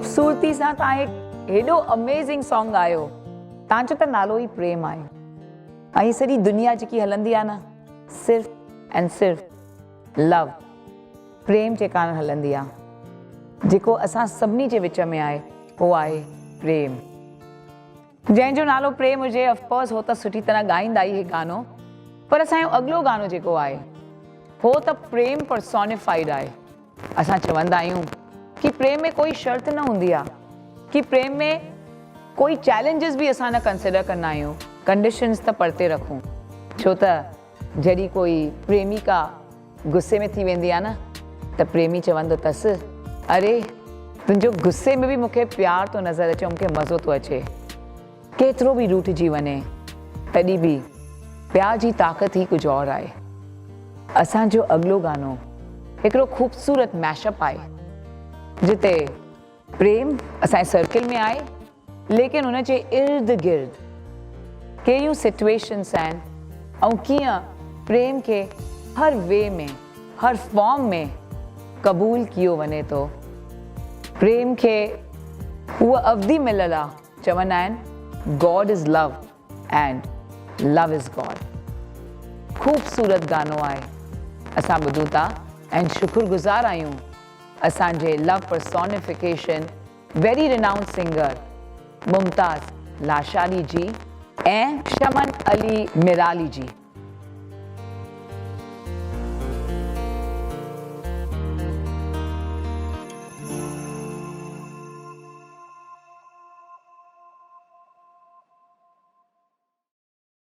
ख़ूबसूरती सां तव्हां हेॾो अमेज़िंग सॉन्ग ॻायो। तव्हांजो त नालो ई प्रेम आहे ऐं सॼी दुनिया जेकी हलंदी आहे न, सिर्फ़ एंड सिर्फ़ लव, प्रेम जे कारण हलंदी आहे। जेको असां सभिनी जे विच में आहे उहो आहे प्रेम। जंहिंजो नालो प्रेम हुजे, ऑफकोर्स हो त सुठी तरह ॻाईंदा ई हे गानो, पर असांजो अॻिलो गानो जेको आहे हो त प्रेम पर्सोनिफाइड आहे। असां चवंदा आहियूं कि प्रेम में कोई शर्त न हूंदी आहे, कि प्रेम में कोई चैलेंजिस भी असां न कंसिडर कंदा आहियूं, कंडीशंस त परते रखूं। छो त जॾहिं कोई प्रेमिका गुस्से में थी वेंदी आहे न, त प्रेमी चवंदो अथसि, अरे तुंहिंजो गुस्से में बि मूंखे प्यार थो नज़र अचे, मूंखे मज़ो थो अचे। केतिरो बि रूठिजी वञे तॾहिं बि प्यार जी ताक़त ई कुझु और आहे। असांजो अॻिलो गानो हिकिड़ो ख़ूबसूरत मैशअप आहे, जिते प्रेम असांजे सर्किल में आहे, लेकिन उन जे इर्द गिर्द कहिड़ियूं सिचुएशन्स आहिनि ऐं कीअं प्रेम खे हर वे में, हर फॉर्म में क़बूल कयो वञे थो। प्रेम खे उहा अवधि मिलियल आहे, चवंदा आहिनि God is love and love is God. ख़ूबसूरत गानो आहे, असां ॿुधूं था ऐं शुक्रगुज़ार आहियूं असांजे love personification very renowned singer Mumtaz Lashani ji ऐं शमन अली मिराली जी।